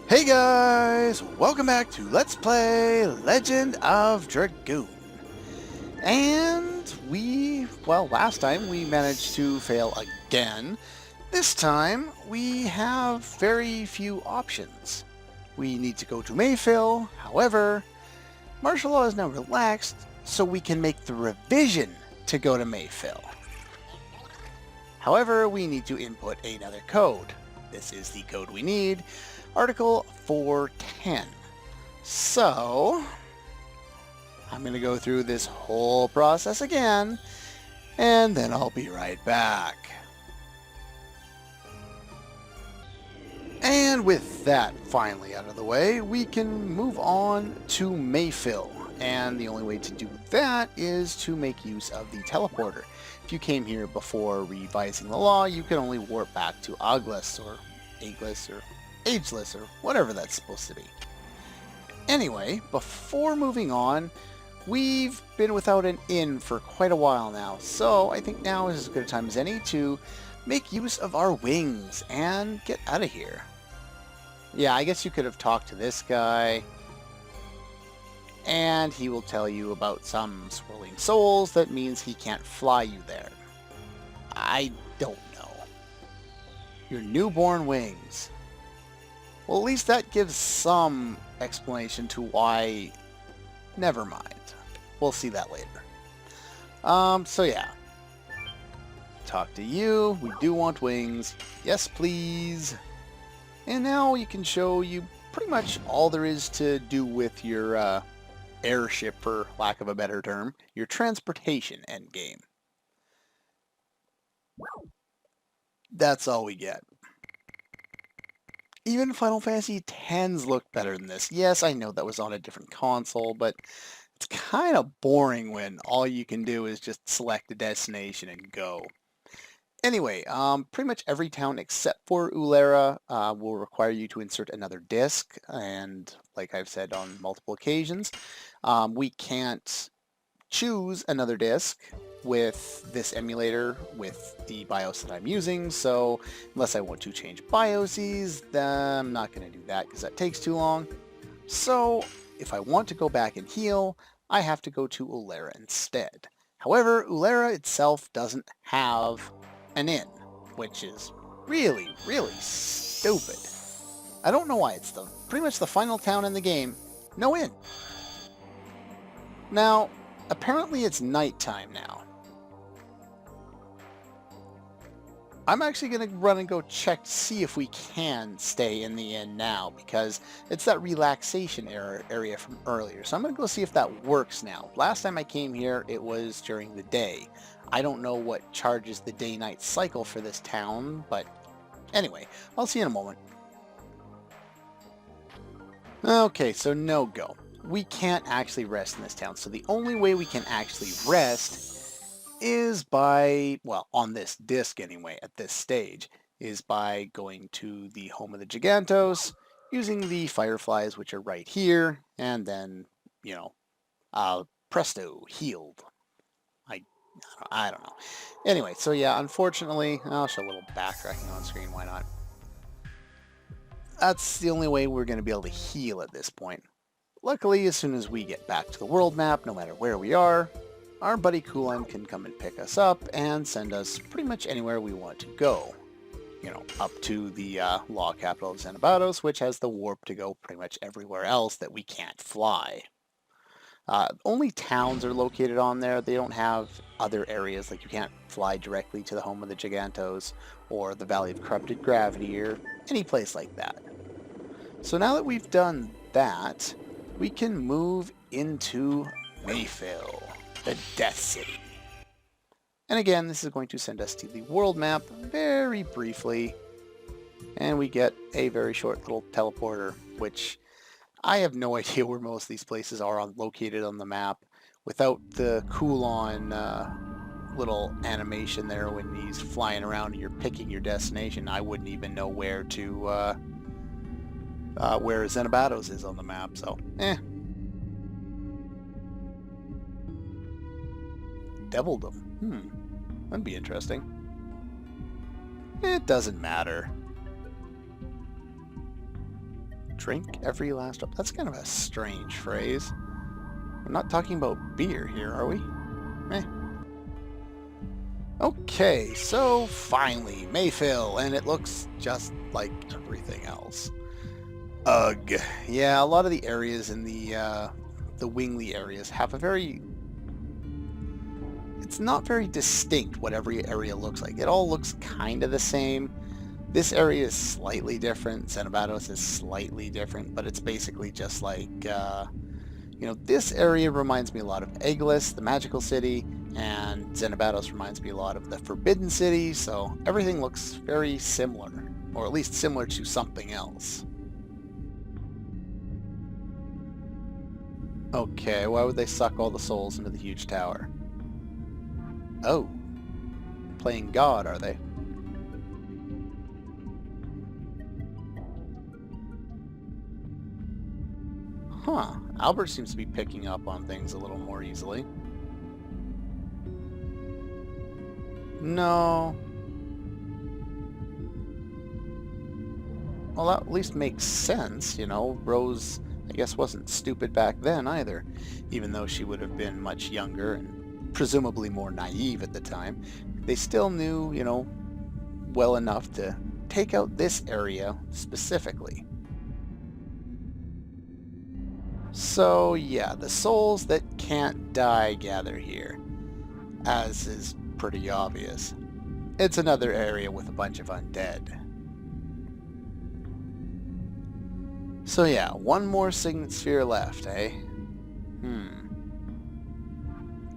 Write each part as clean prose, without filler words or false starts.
Hey guys! Welcome back to Let's Play Legend of Dragoon. And last time we managed to fail again. This time we have very few options. We need to go to Mayfil, however, martial law is now relaxed, so we can make the revision to go to Mayfil. However, we need to input another code. This is the code we need. Article 410. So, I'm going to go through this whole process again, and then I'll be right back. And with that finally out of the way, we can move on to Mayfil. And the only way to do that is to make use of the teleporter. If you came here before revising the law, you can only warp back to Ageless or Ageless or whatever that's supposed to be. Anyway, before moving on, we've been without an inn for quite a while now, so I think now is as good a time as any to make use of our wings and get out of here. Yeah, I guess you could have talked to this guy, and he will tell you about some swirling souls that means he can't fly you there. I don't know. Your newborn wings. Well, at least that gives some explanation to why. Never mind. We'll see that later. So yeah. Talk to you. We do want wings. Yes, please. And now you can show you pretty much all there is to do with your airship, for lack of a better term. Your transportation endgame. That's all we get. Even Final Fantasy X's looked better than this. Yes, I know that was on a different console, but it's kind of boring when all you can do is just select a destination and go. Anyway, pretty much every town except for Ulera will require you to insert another disc, and like I've said on multiple occasions, we can't choose another disc with this emulator with the BIOS that I'm using, so unless I want to change BIOSes, then I'm not going to do that because that takes too long. So if I want to go back and heal, I have to go to Ulera instead. However, Ulera itself doesn't have an inn, which is really, really stupid. I don't know why. It's pretty much the final town in the game. No inn. Now, apparently it's nighttime now. I'm actually going to run and go check to see if we can stay in the inn now, because it's that relaxation area from earlier. So I'm going to go see if that works now. Last time I came here, it was during the day. I don't know what charges the day-night cycle for this town, but anyway, I'll see you in a moment. Okay, so no go. We can't actually rest in this town, so the only way we can actually rest is by, well, on this disc anyway, at this stage, is by going to the home of the Gigantos, using the fireflies, which are right here, and then, you know, presto, healed. I don't know. Anyway, so yeah, unfortunately, I'll show a little backtracking on screen, why not? That's the only way we're going to be able to heal at this point. Luckily, as soon as we get back to the world map, no matter where we are, our buddy Kulan can come and pick us up and send us pretty much anywhere we want to go. You know, up to the law capital of Xanabados, which has the warp to go pretty much everywhere else that we can't fly. Only towns are located on there. They don't have other areas, like you can't fly directly to the home of the Gigantos or the Valley of Corrupted Gravity or any place like that. So now that we've done that, we can move into Mayfil, the Death City. And again, this is going to send us to the world map very briefly, and we get a very short little teleporter, which I have no idea where most of these places are located on the map. Without the Kulan little animation there when he's flying around and you're picking your destination, I wouldn't even know where to where Xanabados is on the map. So, Devildom. That'd be interesting. It doesn't matter. Drink every last drop. That's kind of a strange phrase. We're not talking about beer here, are we? Eh. Okay, so finally, Mayfil, and it looks just like everything else. Ugh. Yeah, a lot of the areas in the Wingley areas have a very... It's not very distinct what every area looks like. It all looks kind of the same. This area is slightly different. Xenobados is slightly different, but it's basically just like, you know, this area reminds me a lot of Eggless, the magical city, and Xenobados reminds me a lot of the Forbidden City, so everything looks very similar, or at least similar to something else. Okay, why would they suck all the souls into the huge tower? Oh, playing God, are they? Huh, Albert seems to be picking up on things a little more easily. No. Well, that at least makes sense, you know. Rose, I guess, wasn't stupid back then either, even though she would have been much younger and presumably more naive at the time. They still knew, you know, well enough to take out this area specifically. So yeah, the souls that can't die gather here, as is pretty obvious. It's another area with a bunch of undead. So yeah, one more signet sphere left, eh?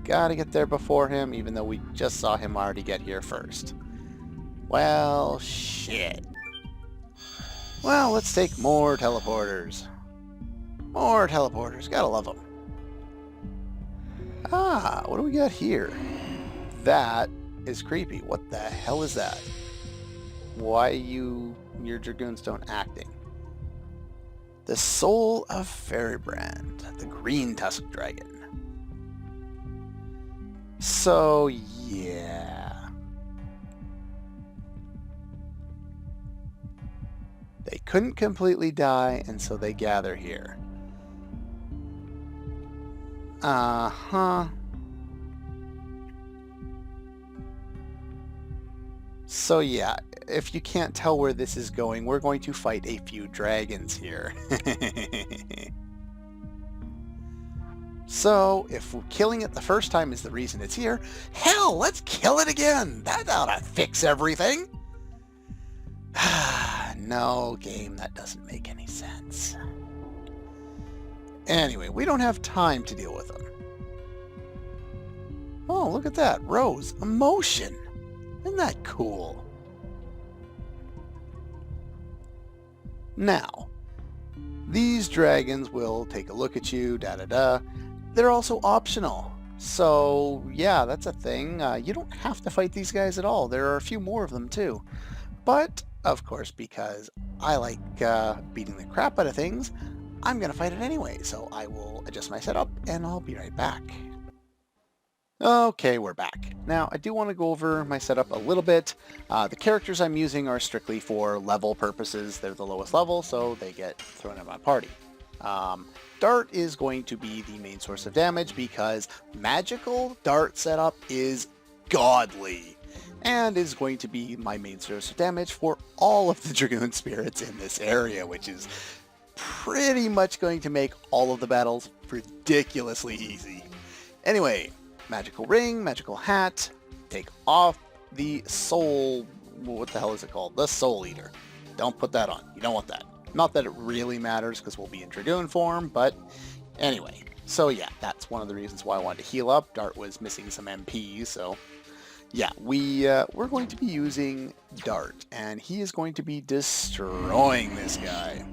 Gotta get there before him, even though we just saw him already get here first. Well, shit. Well, let's take more teleporters. More teleporters, gotta love them. Ah, what do we got here? That is creepy. What the hell is that? Why your Dragoons don't acting? The Soul of Fairybrand, the green tusked dragon. So, yeah. They couldn't completely die, and so they gather here. Uh-huh. So yeah, if you can't tell where this is going, we're going to fight a few dragons here. So, if killing it the first time is the reason it's here, hell, let's kill it again! That ought to fix everything! No, game, that doesn't make any sense. Anyway, we don't have time to deal with them. Oh, look at that. Rose, emotion! Isn't that cool? Now, these dragons will take a look at you, da-da-da. They're also optional. So, yeah, that's a thing. You don't have to fight these guys at all. There are a few more of them, too. But, of course, because I like beating the crap out of things, I'm going to fight it anyway. So I will adjust my setup, and I'll be right back. Okay, we're back. Now, I do want to go over my setup a little bit. The characters I'm using are strictly for level purposes. They're the lowest level, so they get thrown in my party. Dart is going to be the main source of damage because magical dart setup is godly and is going to be my main source of damage for all of the Dragoon spirits in this area, which is pretty much going to make all of the battles ridiculously easy. Anyway, magical ring, magical hat, take off the soul, what the hell is it called? The soul eater. Don't put that on. You don't want that. Not that it really matters because we'll be in Dragoon form, but anyway. So yeah, that's one of the reasons why I wanted to heal up. Dart was missing some MP, so yeah, we're going to be using Dart, and he is going to be destroying this guy.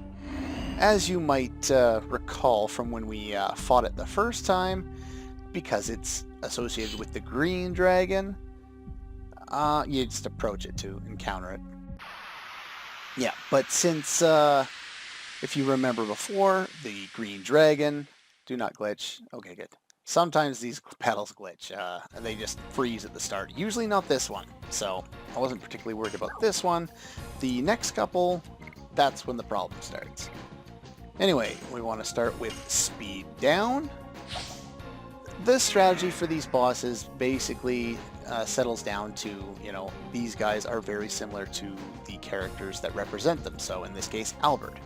As you might recall from when we fought it the first time, because it's associated with the green dragon, you just approach it to encounter it. Yeah, but since, if you remember before, the green dragon, do not glitch. Okay, good. Sometimes these battles glitch, and they just freeze at the start. Usually not this one, so I wasn't particularly worried about this one. The next couple, that's when the problem starts. Anyway, we want to start with speed down. The strategy for these bosses basically settles down to, you know, these guys are very similar to the characters that represent them. So in this case, Albert.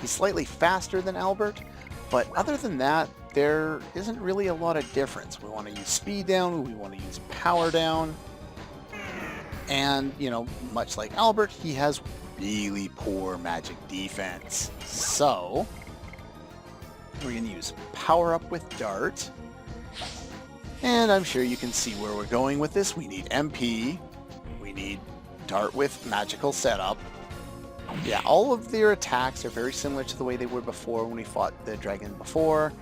He's slightly faster than Albert, but other than that, there isn't really a lot of difference. We want to use speed down, we want to use power down, and, you know, much like Albert, he has really poor magic defense. So we're going to use power up with Dart. And I'm sure you can see where we're going with this. We need MP. We need Dart with magical setup. Yeah, all of their attacks are very similar to the way they were before when we fought the dragon before.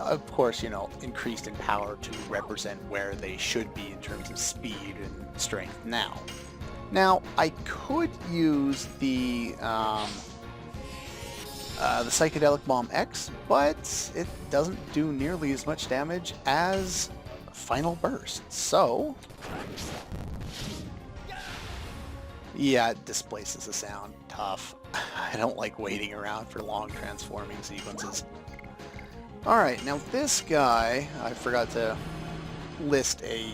Of course, you know, increased in power to represent where they should be in terms of speed and strength now. Now, I could use the Psychedelic Bomb X, but it doesn't do nearly as much damage as Final Burst. So, yeah, it displaces the sound. Tough. I don't like waiting around for long transforming sequences. Alright, now this guy, I forgot to list a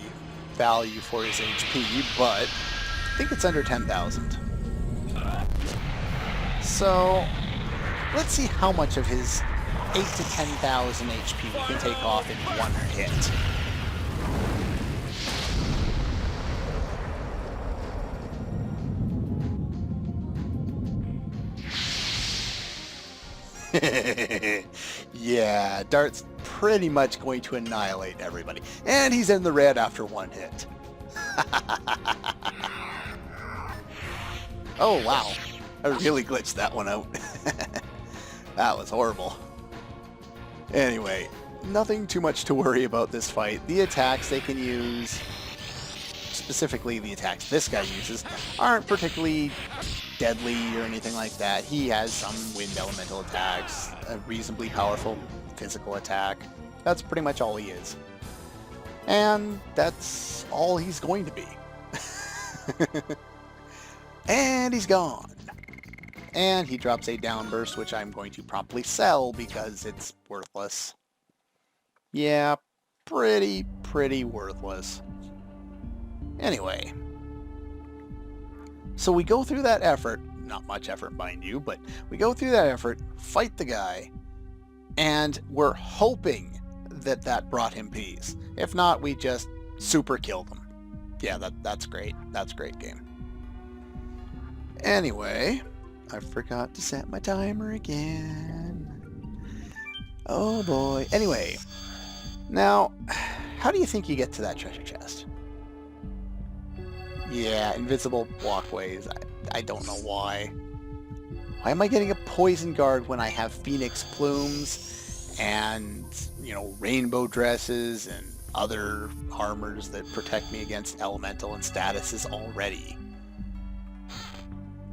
value for his HP, but I think it's under 10,000. So, let's see how much of his 8 to 10,000 HP we can take off in one hit. Yeah, Dart's pretty much going to annihilate everybody. And he's in the red after one hit. Oh, wow. I really glitched that one out. That was horrible. Anyway, nothing too much to worry about this fight. The attacks they can use, specifically the attacks this guy uses, aren't particularly deadly or anything like that. He has some wind elemental attacks, a reasonably powerful physical attack. That's pretty much all he is. And that's all he's going to be. And he's gone. And he drops a downburst, which I'm going to promptly sell because it's worthless. Yeah, pretty worthless. Anyway. So we go through that effort, not much effort mind you, but we go through that effort, fight the guy, and we're hoping that that brought him peace. If not, we just super killed him. Yeah, that's great. That's a great game. Anyway, I forgot to set my timer again. Oh boy. Anyway, now, how do you think you get to that treasure chest? Yeah, invisible walkways. I don't know why. Why am I getting a poison guard when I have phoenix plumes and, you know, rainbow dresses and other armors that protect me against elemental and statuses already?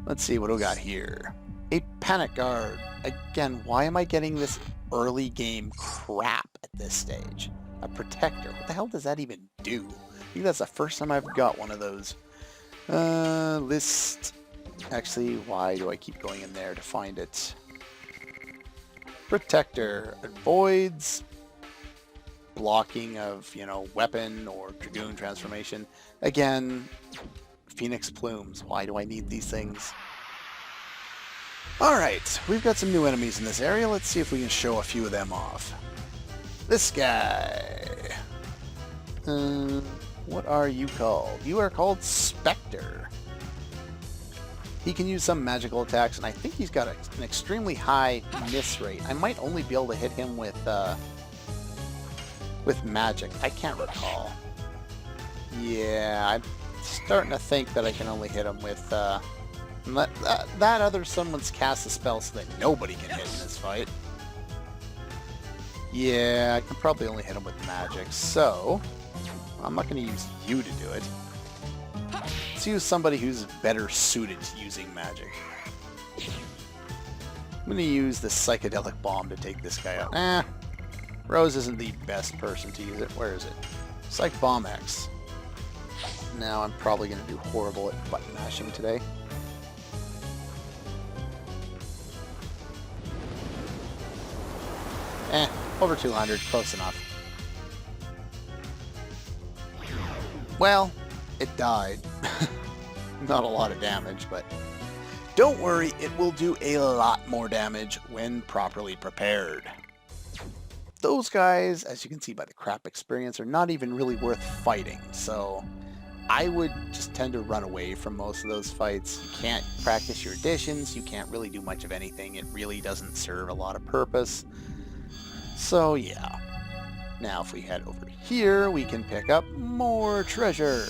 Let's see what we got here. A panic guard. Again, why am I getting this early game crap at this stage? A protector. What the hell does that even do? I think that's the first time I've got one of those. List. Actually, why do I keep going in there to find it? Protector. Avoids blocking of, you know, weapon or Dragoon transformation. Again, Phoenix plumes. Why do I need these things? Alright, we've got some new enemies in this area. Let's see if we can show a few of them off. This guy. What are you called? You are called Spectre. He can use some magical attacks, and I think he's got an extremely high miss rate. I might only be able to hit him with magic. I can't recall. Yeah, I'm starting to think that I can only hit him with... that other someone's cast a spell so that nobody can hit in this fight. Yeah, I can probably only hit him with magic, so... I'm not going to use you to do it. Let's use somebody who's better suited to using magic. I'm going to use the Psychedelic Bomb to take this guy out. Rose isn't the best person to use it. Where is it? Psych Bomb X. Now I'm probably going to do horrible at button mashing today. Over 200, close enough. Well, it died. Not a lot of damage, but don't worry, it will do a lot more damage when properly prepared. Those guys, as you can see by the crap experience, are not even really worth fighting, so I would just tend to run away from most of those fights. You can't practice your additions, you can't really do much of anything, it really doesn't serve a lot of purpose. So yeah. Now if we head over here, we can pick up more treasure.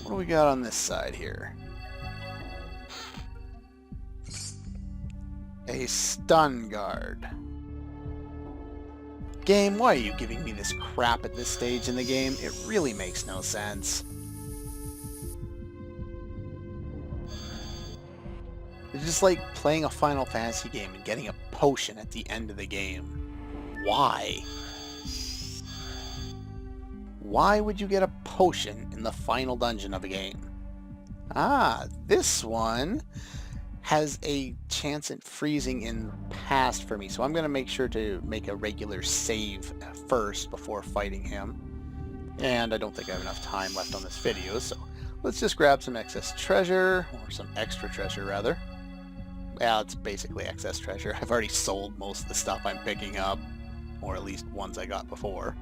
What do we got on this side here? A stun guard. Game, why are you giving me this crap at this stage in the game? It really makes no sense. It's just like playing a Final Fantasy game and getting a potion at the end of the game. Why? Why would you get a potion in the final dungeon of a game? Ah, this one has a chance at freezing in past for me, so I'm going to make sure to make a regular save first before fighting him. And I don't think I have enough time left on this video, so let's just grab some excess treasure, or some extra treasure rather. Well, it's basically excess treasure. I've already sold most of the stuff I'm picking up, or at least ones I got before.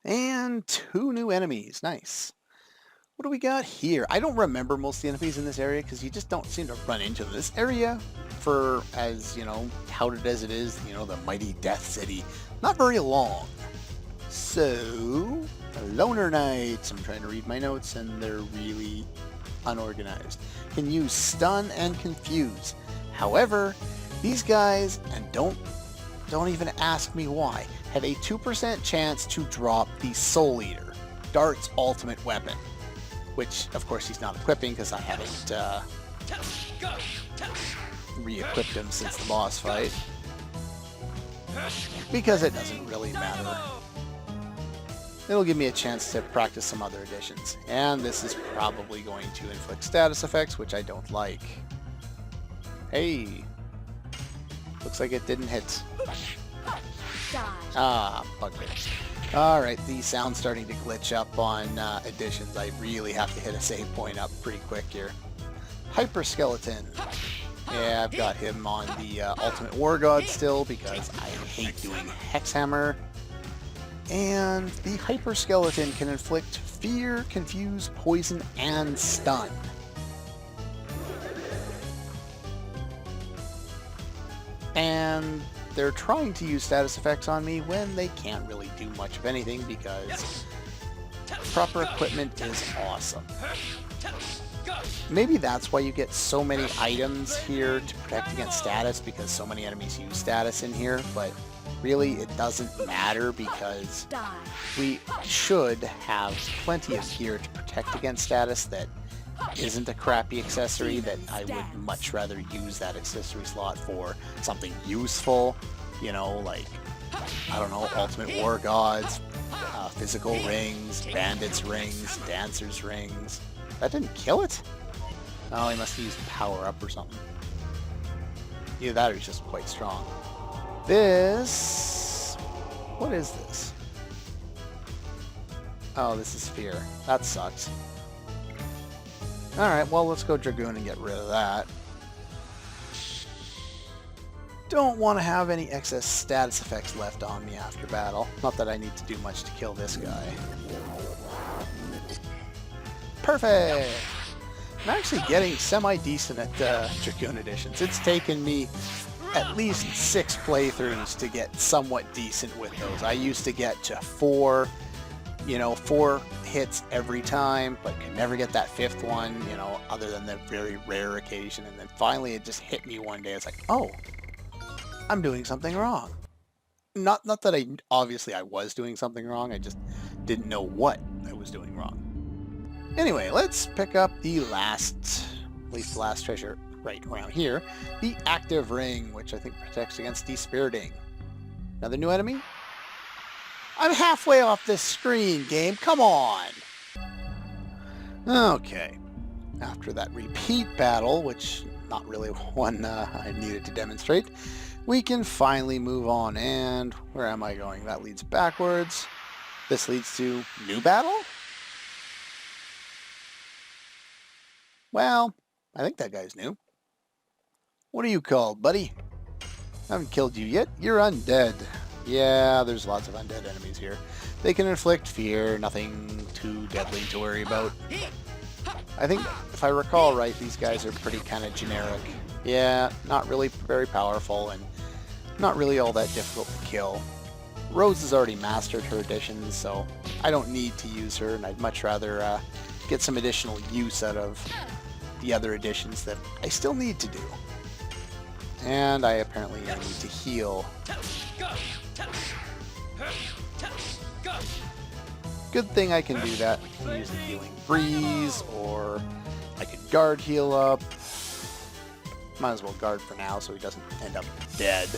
And 2 new enemies. Nice. What do we got here? I don't remember most of the enemies in this area because you just don't seem to run into them. This area, for as, you know, touted as it is, you know, the mighty Death City, not very long. So, Loner Knights. I'm trying to read my notes and they're really unorganized. Can use stun and confuse. However, these guys, and don't even ask me why, have a 2% chance to drop the Soul Eater, Dart's ultimate weapon. Which, of course, he's not equipping because I haven't re-equipped him since the boss fight. Because it doesn't really matter. It'll give me a chance to practice some other additions. And this is probably going to inflict status effects, which I don't like. Hey! Looks like it didn't hit. Ah, bugbear. Alright, the sound's starting to glitch up on additions. I really have to hit a save point up pretty quick here. Hyper Skeleton. Yeah, I've got him on the Ultimate War God still because I hate doing Hexhammer. And the Hyper Skeleton can inflict fear, confuse, poison, and stun. And they're trying to use status effects on me when they can't really do much of anything because proper equipment is awesome. Maybe that's why you get so many items here to protect against status, because so many enemies use status in here, but really it doesn't matter because we should have plenty of gear to protect against status that isn't a crappy accessory that I would much rather use that accessory slot for something useful, you know, like, I don't know, Ultimate War Gods, physical rings, bandits rings, dancers rings. That didn't kill it? Oh, he must have used power up or something. Either that or he's just quite strong. This... what is this? Oh, this is fear. That sucks. Alright, well, let's go Dragoon and get rid of that. Don't want to have any excess status effects left on me after battle. Not that I need to do much to kill this guy. Perfect! I'm actually getting semi-decent at Dragoon editions. It's taken me at least 6 playthroughs to get somewhat decent with those. I used to get to 4 hits every time, but could never get that 5th one, you know, other than the very rare occasion. And then finally it just hit me one day. It's like, oh, I'm doing something wrong. Not that obviously I was doing something wrong, I just didn't know what I was doing wrong. Anyway, let's pick up the last treasure right around here. The Active Ring, which I think protects against Despiriting. Another new enemy? I'm halfway off this screen, game. Come on! Okay. After that repeat battle, which not really one I needed to demonstrate, we can finally move on. And where am I going? That leads backwards. This leads to new battle? Well, I think that guy's new. What are you called, buddy? I haven't killed you yet. You're undead. Yeah, there's lots of undead enemies here. They can inflict fear, nothing too deadly to worry about. I think, if I recall right, these guys are pretty kind of generic. Yeah, not really very powerful and not really all that difficult to kill. Rose has already mastered her additions, so I don't need to use her, and I'd much rather get some additional use out of the other additions that I still need to do. And I apparently need to heal. Good thing I can do that. I can use a healing breeze, or I could guard heal up. Might as well guard for now so he doesn't end up dead.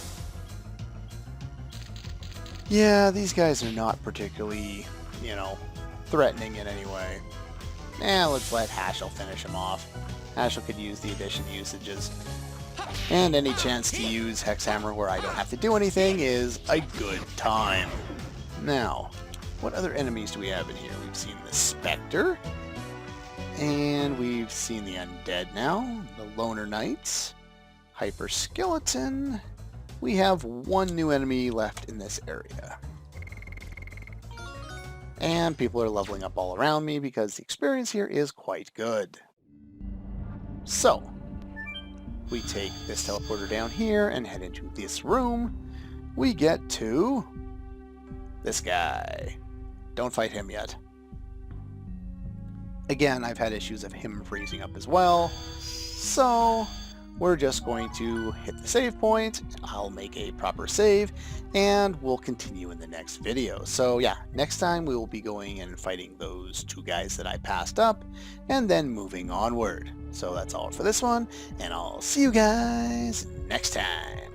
Yeah, these guys are not particularly, threatening in any way. Let's let Hashel finish him off. Hashel could use the addition usages. And any chance to use Hexhammer where I don't have to do anything is a good time. Now, what other enemies do we have in here? We've seen the Spectre. And we've seen the Undead now. The Loner Knights. Hyper Skeleton. We have one new enemy left in this area. And people are leveling up all around me because the experience here is quite good. So, we take this teleporter down here and head into this room. We get to this guy. Don't fight him yet. Again, I've had issues of him freezing up as well. So, we're just going to hit the save point. I'll make a proper save, and we'll continue in the next video. So yeah, next time we will be going and fighting those two guys that I passed up, and then moving onward. So that's all for this one, and I'll see you guys next time.